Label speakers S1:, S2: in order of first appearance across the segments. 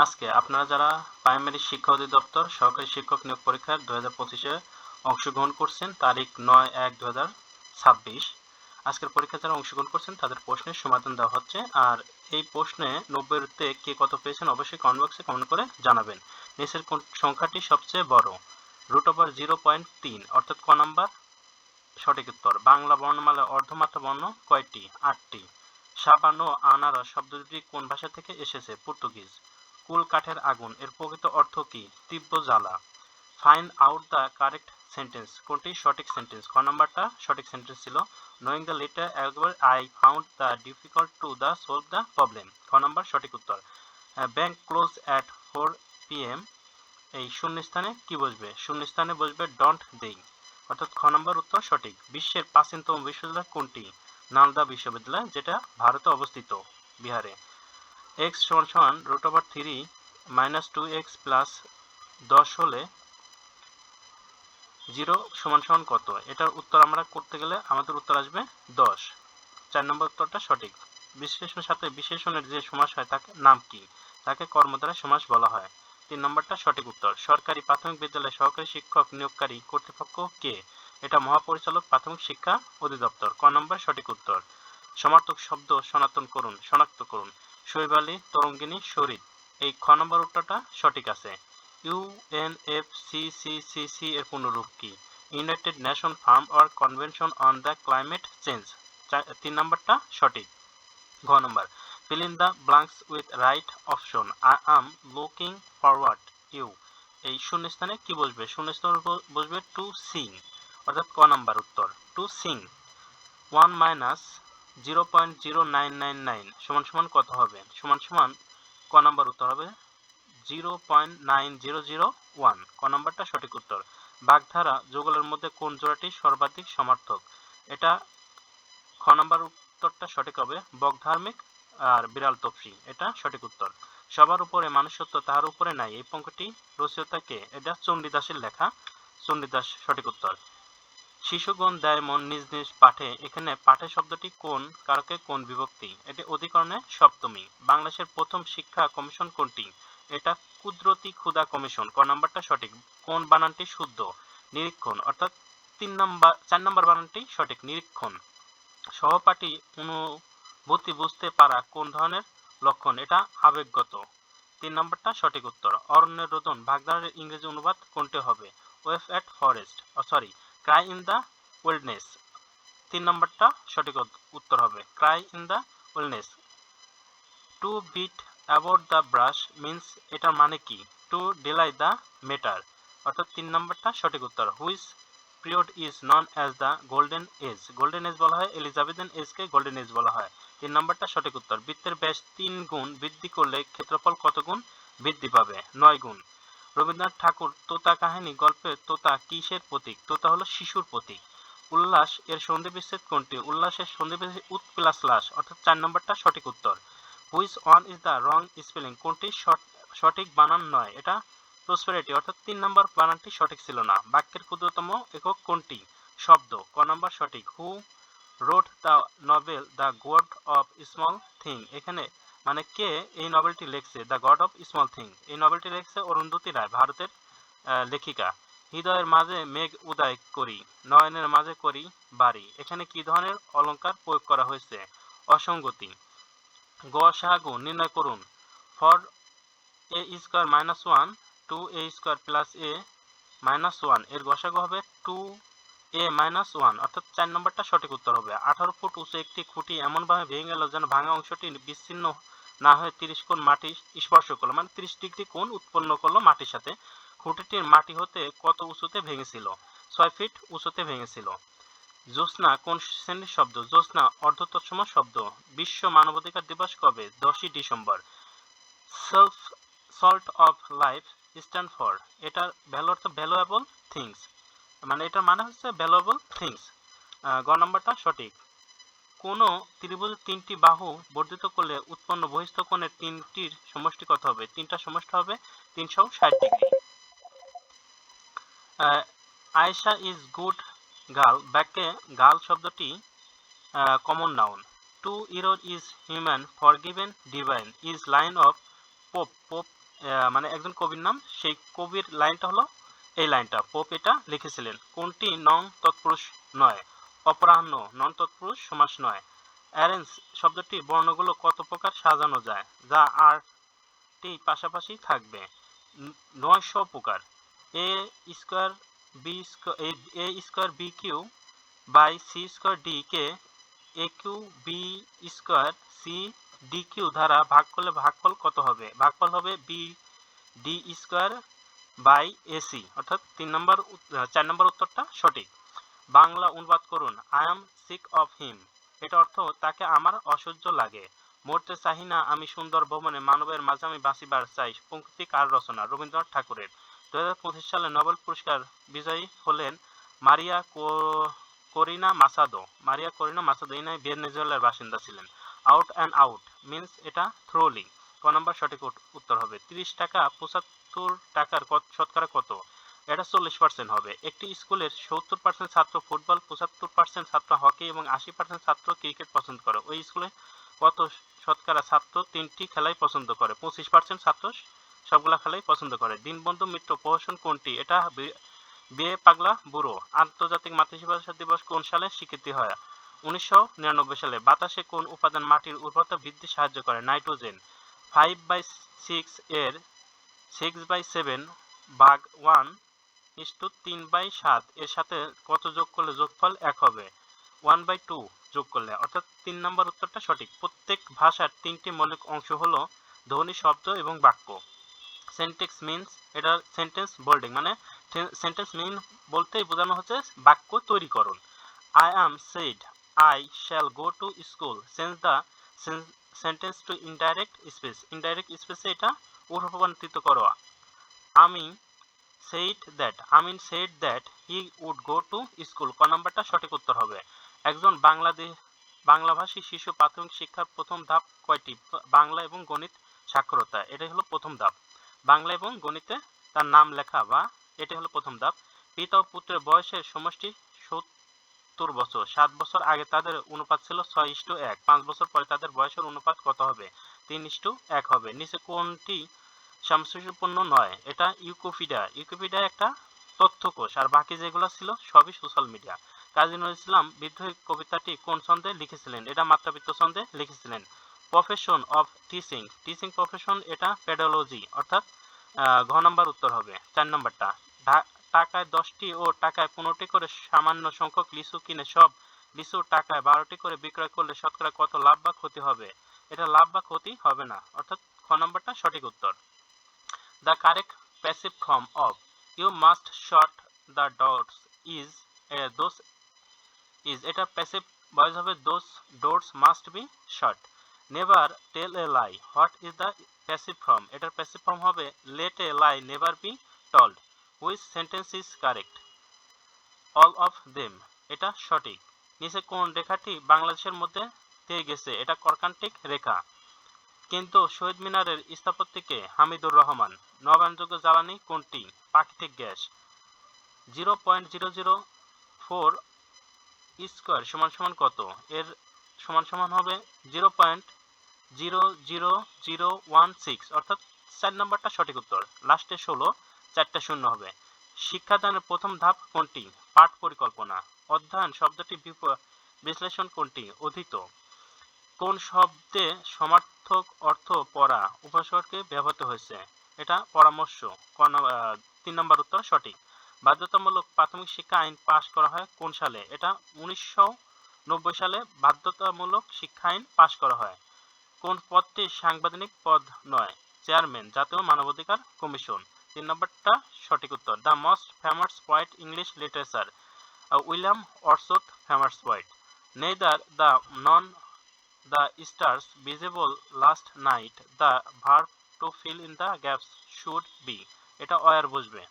S1: আজকে আপনারা যারা প্রাইমারি শিক্ষা অধিদপ্তর সহকারী শিক্ষক নিয়োগ পরীক্ষার 2025-এ অংশগ্রহণ করছেন, তারিখ 9/1/2026। আজকের পরীক্ষা যারা অংশগ্রহণ করছেন তাদের প্রশ্নের সমাধান দেওয়া হচ্ছে। আর এই প্রশ্নে 90-তে কে কত পেয়েছেন অবশ্যই কমেন্ট বক্সে কমেন্ট করে জানাবেন। নিচের কোন সংখ্যাটি সবচেয়ে বড়? √0.3 অর্থাৎ ক নাম্বার সঠিক উত্তর। বাংলা বর্ণমালার অর্ধমাত্রা বর্ণ কয়টি? 8টি। সাবান ও আনারস শব্দ দুটি কোন ভাষা থেকে এসেছে? পর্তুগিজ। কুল কাঠের আগুন এর প্রকৃত অর্থ কি? তীব্র জ্বালা। Find out the correct sentence কোনটি সঠিক সেন্টেন্স? খ নাম্বারটা সঠিক সেন্টেন্স ছিল। Knowing the letter alphabet I found the difficult to the solve the problem. খ নাম্বার সঠিক উত্তর। Bank close at 4 PM। এই শূন্যস্থানে কি বসবে? শূন্যস্থানে বসবে ডোন্ট দেই, অর্থাৎ খ নম্বর উত্তর সঠিক। বিশ্বের প্রাচীনতম বিশ্ববিদ্যালয় কোনটি? নালন্দা বিশ্ববিদ্যালয়, যেটা ভারতে অবস্থিত, বিহারে। এক্স সমান √3 - 2x প্লাস 10 হলে 0 সমান কত? এটার উত্তর আমরা করতে গেলে আমাদের উত্তর আসবে 10। 4 নম্বর উত্তরটা সঠিক। বিশ্লেষণের সাথে বিশেষণের যে সমাস হয় তাকে নাম কি? তাকে কর্মদ্বারা সমাস বলা হয়। 3 নম্বরটা সঠিক উত্তর। সরকারি প্রাথমিক বিদ্যালয়ে সহকারী শিক্ষক নিয়োগকারী কর্তৃপক্ষ কে? এটা মহাপরিচালক প্রাথমিক শিক্ষা অধিদপ্তর। ক নম্বর সঠিক উত্তর। সমার্থক শব্দ শনাক্ত করুন। শৈবালী, তরঙ্গিনী, শরীর। এই খ নম্বর উত্তরটা সঠিক আছে। UNFCCC এর পূর্ণরূপ কি? United nation farm or convention on the climate change. 3 নম্বরটা সঠিক। ঘ নম্বর fill in the blanks with right option. I am looking forward you। এই শূন্যস্থানে কি বসবে? শূন্যস্থানে বসবে টু সিং, অর্থাৎ ক নাম্বার উত্তর টু সিং। 1 - 0.0999 সমান কত হবে? সমান ক নাম্বার উত্তর হবে 0.9001। ক নাম্বারটা সঠিক উত্তর। বাগধারা যুগলের মধ্যে কোন জোড়াটি সর্বাধিক সমার্থক? এটা খ নাম্বার উত্তরটা সঠিক হবে। বকধার্মিক আর বিড়াল তপসি, এটা সঠিক উত্তর। সবার উপরে মানুষত্ব তাহার উপরে নাই, এই পঙ্ক্তিটি রচয়িতা কে? এটা চণ্ডীদাসের লেখা। চণ্ডীদাস সঠিক উত্তর। শিশুগণ দেয় মন নিজ নিজ পাঠে, এখানে পাঠে শব্দটি কোন কারকে কোন বিভক্তি? এটি অধিকরণে সপ্তমী। বাংলাদেশের প্রথম শিক্ষা কমিশন কোনটি? এটা কুদরতি ক্ষুধা কমিশন। ক নাম্বারটা সঠিক। কোন বানানটি শুদ্ধ? নিরীক্ষণ, অর্থাৎ 4 নম্বর বানানটি সঠিক, নিরীক্ষণ। সহপাঠী অনুভূতি বুঝতে পারা কোন ধরনের লক্ষণ? এটা আবেগগত। 3 নম্বরটা সঠিক উত্তর। অরণ্যের রোদন বাগধারার ইংরেজি অনুবাদ কোনটি হবে? Wave at forest, sorry, cry in the wellness. 3 নম্বরটা সঠিক উত্তর হবে, cry in the wellness. To beat about the brush means, এটার মানে কি? টু ডিলাই দ্য মেটার, অর্থাৎ 3 নম্বরটা সঠিক উত্তর। Which period is known as the golden age? Golden age বলা হয় এলিজাবেথিয়ান এজকে গোল্ডেন এজ বলা হয়। 3 নম্বরটা সঠিক উত্তর। বৃত্তের ব্যাস 3 গুণ বৃদ্ধি করলে ক্ষেত্রফল কত গুণ বৃদ্ধি পাবে? 9 গুণ। রবীন্দ্রনাথ ঠাকুর তোতা কাহিনী গল্পে তোতা কিসের প্রতীক? তোতা হলো শিশুর প্রতীক। উল্লাস এর সন্ধিবিচ্ছেদ কোনটি? উল্লাসের সন্ধিবিচ্ছেদ উৎ প্লাস লাস, অর্থাৎ 4 নম্বরটা সঠিক উত্তর। Which one is the wrong spelling? কোনটি সঠিক বানান নয়? এটা প্রসপেরিটি, অর্থাৎ 3 নম্বর বানানটি সঠিক ছিল না। বাক্যের ক্ষুদ্রতম একক কোনটি? শব্দ। ক নম্বর সঠিক। Who wrote the novel the god of small thing? এখানে মানে কে এই নভেলটি লিখছে? The god of small thing, এই নভেলটি লিখছে অরুন্ধতী রায়, ভারতের লেখিকা। হৃদয়ের মাঝে মেঘ উদয় করি, নয়নের মাঝে করি বাড়ি। এখানে কি ধরনের অলঙ্কার প্রয়োগ করা হয়েছে? অসঙ্গতি। গসাগু নির্ণয় করুন। For a square minus 1 2a square plus a minus 1 এর গসাগু হবে 2a মাইনাস 1, অর্থাৎ 4 নম্বরটা সঠিক উত্তর হবে। 18 ফুট উঁচু একটি খুঁটি এমনভাবে ভেঙে গেল যেন ভাঙা অংশটি বিচ্ছিন্ন না হয়ে 30 কোণ মাটি স্পর্শ করলো, মানে 30 ডিগ্রি কোণ উৎপন্ন করলো মাটির সাথে। খুঁটিটির মাটি হতে কত উঁচুতে ভেঙেছিল? 6 ফিট উঁচুতে ভেঙেছিল। জ্যোৎস্না কোন শ্রেণীর শব্দ? জ্যোৎস্না অর্ধতৎসম শব্দ। বিশ্ব মানবাধিকার দিবস কবে? 10ই December. Self salt of life stand for? এটার ভ্যালু অর্থ ভ্যালুয়েবল থিংস, মানে এটার মানে হচ্ছে ভ্যালুয়েবল থিংস। গ নম্বরটা সঠিক। কোন ত্রিভুজের 3টি বাহু বর্ধিত করলে উৎপন্ন বহিস্থ কোণের 3টির সমষ্টি কত হবে? 3টার সমষ্টি হবে 360 degree. Ayesha is good girl বাক্যে গার্ল শব্দটি common noun. To error is human forgiven divine is line of Pope. Pope মানে একজন কবির নাম, সেই কবির লাইনটা হলো এই লাইনটা, পোপ এটা লিখেছিলেন। কোনটি নং তৎপুরুষ নয়? অপরাহ্ন নন তৎপুরুষ সমাস নয়। অ্যারেঞ্জ শব্দটি বর্ণগুলো কত প্রকার সাজানো যায়, যা আরটি পাশাপাশি থাকবে? 900 প্রকার। A square B square A square B cube by C square D কে A cube B square C D cube দ্বারা ভাগ করলে ভাগফল কত হবে? ভাগফল হবে B D square by AC, অর্থাৎ 4 নম্বর উত্তরটা সঠিক। বাংলা অনুবাদ করুন। I am sick of him, এটা অর্থ তাকে আমার অসহ্য লাগে। মরতে চাহি না আমি সুন্দর ভবনে, মানবের মাঝে আমি বাঁচিবার চাই। পঙ্ক্তি কার রচনা? রবীন্দ্রনাথ ঠাকুরের। 2025 সালে নোবেল পুরস্কার বিজয়ী হলেন মারিয়া করিনা মাসাদো। মারিয়া করিনা মাসাদো ইনি ভেনেজুয়েলার বাসিন্দা ছিলেন। আউট অ্যান্ড আউট মিন্স এটা থ্রোলি। ক নম্বর সঠিক উত্তর হবে। 30 টাকা 75 টাকার শতকরা কত? এটা 40% হবে। একটি স্কুলের 70% ছাত্র ফুটবল, 75% ছাত্র হকি এবং 80% ছাত্র ক্রিকেট পছন্দ করে। ওই স্কুলে কত শতকরা ছাত্র তিনটি খেলাই পছন্দ করে? 25% ছাত্র সবগুলা খেলাই পছন্দ করে। দীনবন্ধু মিত্র প্রহসন কোনটি? এটা বিয়ে পাগলা বুড়ো। আন্তর্জাতিক মাতৃভাষা দিবস কোন সালে স্বীকৃতি হয়? 1999 সালে। বাতাসে কোন উপাদান মাটির উর্বরতা বৃদ্ধি সাহায্য করে? নাইট্রোজেন। 5/6 এর 6/7 ভাগ 1:3/7 এর সাথে কত যোগ করলে যোগফল 1 হবে? 1/2 যোগ করলে, অর্থাৎ 3 নম্বর উত্তরটা সঠিক। প্রত্যেক ভাষার 3টি মৌলিক অংশ হলো ধ্বনি, শব্দ এবং বাক্য। সেন্টেন্স মিন্স, এটা সেন্টেন্স বোল্ডিং, মানে সেন্টেন্স মিন বলতেই বোঝানো হচ্ছে বাক্য তৈরিকরণ। I am said I shall go to school change the sentence to indirect speech. Indirect স্পেসে এটা রূপান্তরিত করো। আমি আমিন said that he would go to school। ক নাম্বারটা সঠিক উত্তর হবে। একজন বাংলাভাষী শিশু প্রাথমিক শিক্ষার প্রথম ধাপ কয়টি? বাংলা এবং গণিত সাক্ষরতা, এটাই হলো প্রথম ধাপ। বাংলা এবং গণিতে তার নাম লেখা বা এটাই হলো প্রথম ধাপ। পিতা ও পুত্রের বয়সের সমষ্টি 70 বছর। 7 বছর আগে তাদের অনুপাত ছিল 6:1। 5 বছর পরে তাদের বয়সের অনুপাত কত হবে? 3:1 হবে। নিচে কোনটি সামঞ্জস্যপূর্ণ নয়? এটা ইউকোপিডিয়া। ইউকোপিডিয়া একটা তথ্যকোষ, আর বাকি যেগুলো ছিল সবই সোশ্যাল মিডিয়া। কাজী নজরুল ইসলাম বিদ্রোহী কবিতাটি কোন ছন্দে লিখেছিলেন? এটা মাত্রাবৃত্ত ছন্দে লিখেছিলেন। Profession of teaching, teaching profession এটা পেডোলজি, অর্থাৎ ঘ নম্বর উত্তর হবে। 4 নম্বরটা টাকায় 10টি ও টাকায় 15টি করে সামান্য সংখ্যক লিচু কিনে সব লিচু টাকায় 12টি করে বিক্রয় করলে শতকরা কত লাভ বা ক্ষতি হবে? এটা লাভ বা ক্ষতি হবে না, অর্থাৎ খ নম্বরটা সঠিক উত্তর। The correct passive form of you must shut the doors is those is, এটা passive voice হবে those doors must be shut. Never tell a lie. What is the passive form? এটার passive form হবে let a lie never be told. Which sentence is correct? All of them, এটা সঠিক। নিচে কোন রেখাটি বাংলাদেশের মধ্যে দিয়ে গেছে? এটা কর্কান্টিক রেখা। কিন্তু শহীদ মিনারের স্থপতিকে হামিদুর রহমান। নবায়নযোগ্য জ্বালানি কোনটি? প্রাকৃতিক গ্যাস। 0.004 স্কয়ার সমান সমান কত? এর সমান সমান হবে 0.00016, অর্থাৎ 4 নম্বরটা সঠিক উত্তর। লাস্টে 16, 4টা শূন্য হবে। শিক্ষাদানের প্রথম ধাপ কোনটি? পাঠ পরিকল্পনা। অধ্যয়ন শব্দটি বিশ্লেষণ কোনটি? অধীত। কোন শব্দে সমার্থক অর্থ পড়া উপসর্গে ব্যবহৃত হয়েছে? এটা পরামর্শ। 3 নম্বর উত্তর সঠিক। বাধ্যতামূলক প্রাথমিক শিক্ষা আইন পাশ করা হয় কোন সালে? এটা 1990 সালে বাধ্যতামূলক শিক্ষা আইন পাশ করা হয়। কোন পদটি সাংবিধানিক পদ নয়? চেয়ারম্যান, জাতীয় মানবাধিকার কমিশন। 3 নম্বরটা সঠিক উত্তর। The most famous poet English literature William Wordsworth famous poet. Neither the non the stars visible last night, the verb to fill in the gaps should be, এটা where বসবে।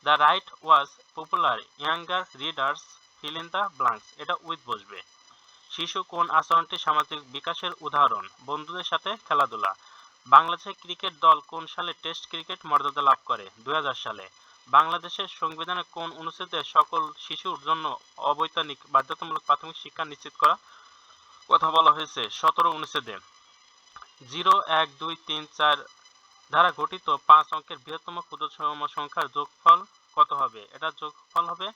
S1: The right was popular, younger readers fill in the blanks, এটা with বসবে। শিশু কোন আচরণটি সামাজিক বিকাশের উদাহরণ? বন্ধুদের সাথে খেলাধুলা। বাংলাদেশের ক্রিকেট দল কোন সালে টেস্ট ক্রিকেট মর্যাদা লাভ করে? 2000 সালে। বাংলাদেশের সংবিধানে কোন অনুচ্ছেদে সকল শিশুর জন্য অবৈতনিক বাধ্যতামূলক প্রাথমিক শিক্ষা নিশ্চিত করা কথা বলা হয়েছে? 17 অনুচ্ছেদে। 0, 1, 2, 3, 4 দ্বারা গঠিত 5 অঙ্কের বৃহত্তম ক্ষুদ্রতম সংখ্যার যোগফল কত হবে? এটা যোগফল হবে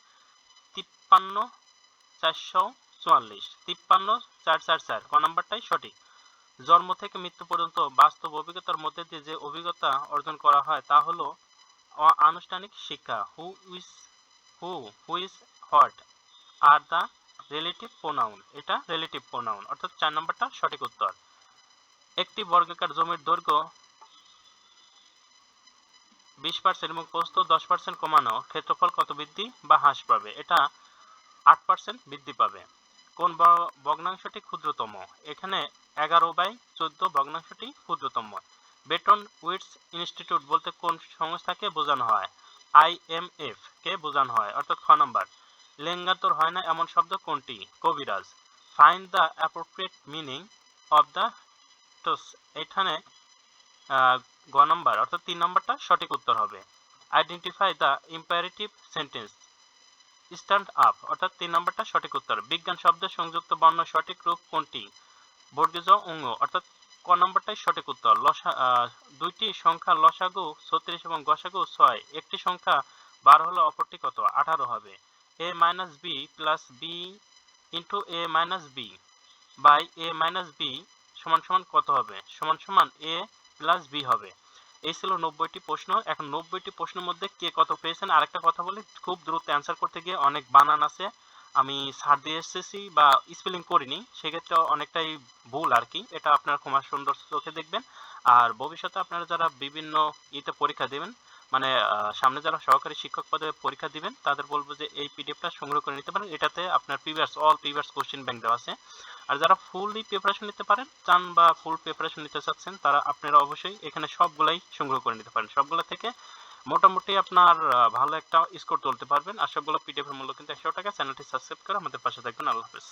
S1: 53,444। 53,444 ক নাম্বারটাই সঠিক। জন্ম থেকে মৃত্যু পর্যন্ত বাস্তব অভিজ্ঞতার মধ্যে দিয়ে যে অভিজ্ঞতা অর্জন করা হয় তা হলো আনুষ্ঠানিক শিক্ষা। Who is what are the relative pronoun. এটা রিলেটিভ প্রোনাউন, অর্থাৎ 4 নাম্বারটা সঠিক উত্তর। একটি বর্গাকার জমির দৈর্ঘ্য 20% এবং প্রস্থ 10% কমানো ক্ষেত্রফল কত বৃদ্ধি বা হ্রাস পাবে? এটা 8% বৃদ্ধি পাবে। কোন ভগ্নাংশটি ক্ষুদ্রতম? এখানে 11/14 ভগ্নাংশটি ক্ষুদ্রতম। বেটন উডস ইনস্টিটিউট বলতে কোন সংস্থাকে বোঝানো হয়? IMF কে বোঝানো হয়, অর্থাৎ খ নাম্বার। লিঙ্গান্তর হয় না এমন শব্দ কোনটি? কবিরাজ। Find the appropriate meaning of the toss. এখানে গ নাম্বার অর্থাৎ 3 নাম্বারটা সঠিক উত্তর হবে। Identify the imperative sentence. Stand up, অর্থাৎ 3 নাম্বারটা সঠিক উত্তর। বিজ্ঞান শব্দের সংযুক্ত বর্ণ সঠিক রূপ কোনটি? বর্গীয় অঙ্গ, অর্থাৎ ক নাম্বারটাই সঠিক উত্তর। দুইটি সংখ্যা লসাগু 36 এবং গসাগু 6, একটি সংখ্যা 12 হলে অপরটি কত? 18 হবে। a minus b plus b into a minus b by a minus b সমান সমান কত হবে? সমান সমান a প্লাস বি হবে। এই ছিল 90টি প্রশ্ন। এখন 90টি প্রশ্নের মধ্যে কে কত পেয়েছেন আরেকটা কথা বলি, খুব দ্রুত অ্যান্সার করতে গিয়ে অনেক বানান আছে, আমি ছাড় দিয়ে এসেছি বা স্পেলিং করিনি, সেক্ষেত্রে অনেকটাই ভুল আর কি। এটা আপনারা খুব সুন্দর চোখে দেখবেন। আর ভবিষ্যতে আপনারা যারা বিভিন্ন পরীক্ষা দেবেন, মানে সামনে যারা সহকারী শিক্ষক পদে পরীক্ষা দিবেন, তাদের বলবো যে এই পিডিএফটা সংগ্রহ করে নিতে পারেন। এটাতে আপনার অল প্রিভিয়াস কোশ্চেন ব্যাংক দেওয়া আছে। আর যারা ফুললি প্রিপারেশন নিতে পারেন চান বা ফুল প্রিপারেশন নিতে চাচ্ছেন, তারা আপনারা অবশ্যই এখানে সবগুলাই সংগ্রহ করে নিতে পারেন। সবগুলো থেকে মোটামুটি আপনার ভালো একটা স্কোর তুলতে পারবেন। আর সবগুলো পিডিএফ এর মূল্য কিন্তু 100 টাকা। চ্যানেলটি সাবস্ক্রাইব করে আমাদের পাশে থাকবেন। আল্লাহ হাফেজ।